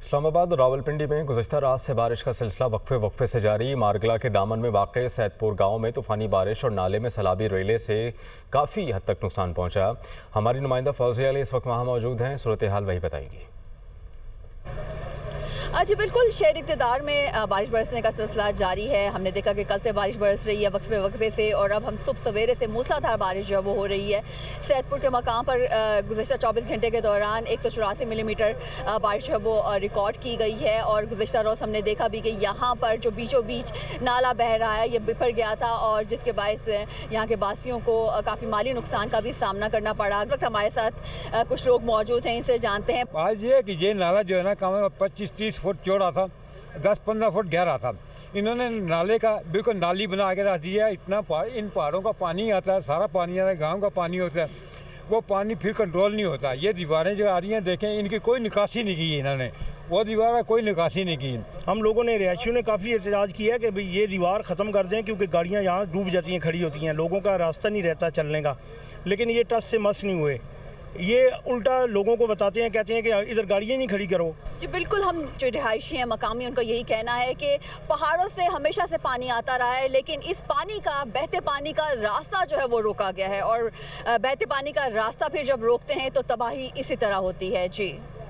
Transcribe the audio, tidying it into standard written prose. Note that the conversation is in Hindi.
इस्लामाबाद और रावलपिंडी में गुज़श्ता रात से बारिश का सिलसिला वक्फे वक्फे से जारी। मारगला के दामन में वाक़ सैदपुर गांव में तूफ़ानी बारिश और नाले में सैलाबी रेले से काफ़ी हद तक नुकसान पहुंचा। हमारी नुमाइंदा फौजिया अली इस वक्त वहाँ मौजूद हैं, सूरत हाल वही बताएंगी। जी बिल्कुल, शहर इक़्तिदार में बारिश बरसने का सिलसिला जारी है। हमने देखा कि कल से बारिश बरस रही है वक्फे वक्फे से, और अब हम सुबह सवेरे से मूसलाधार बारिश जो है वो हो रही है। सैदपुर के मकाम पर गुज़श्ता 24 घंटे के दौरान 184 मिलीमीटर बारिश है वो रिकॉर्ड की गई है। और गुज़श्ता रोज़ हमने देखा भी कि यहाँ पर जो बीचों बीच नाला बह रहा है ये बिफर गया था, और जिसके बायस यहाँ के वासियों को काफ़ी माली नुकसान का भी सामना करना पड़ा। इस वक्त हमारे साथ कुछ लोग मौजूद हैं, इनसे जानते हैं। आज ये कि ये नाला जो है ना कम 25-30 फुट चौड़ा था, 10-15 फुट गहरा था। इन्होंने नाले का बिल्कुल नाली बना के रख दिया। इतना इन पहाड़ों का पानी आता है, सारा पानी आता है, गांव का पानी होता है, वो पानी फिर कंट्रोल नहीं होता। ये दीवारें जो आ रही हैं देखें, इनकी कोई निकासी नहीं की इन्होंने, वो दीवार कोई निकासी नहीं की। हम लोगों ने रिहायशियों ने काफ़ी एहतजाज किया कि भाई ये दीवार ख़त्म कर दें, क्योंकि गाड़ियाँ यहाँ डूब जाती हैं, खड़ी होती हैं, लोगों का रास्ता नहीं रहता चलने का। लेकिन ये टस से मस नहीं हुए, ये उल्टा लोगों को बताते हैं, कहते हैं कि इधर गाड़ियाँ नहीं खड़ी करो। जी बिल्कुल, हम जो रिहायशी हैं मकामी, उनका यही कहना है कि पहाड़ों से हमेशा से पानी आता रहा है, लेकिन इस पानी का, बहते पानी का रास्ता जो है वो रोका गया है, और बहते पानी का रास्ता फिर जब रोकते हैं तो तबाही इसी तरह होती है। जी।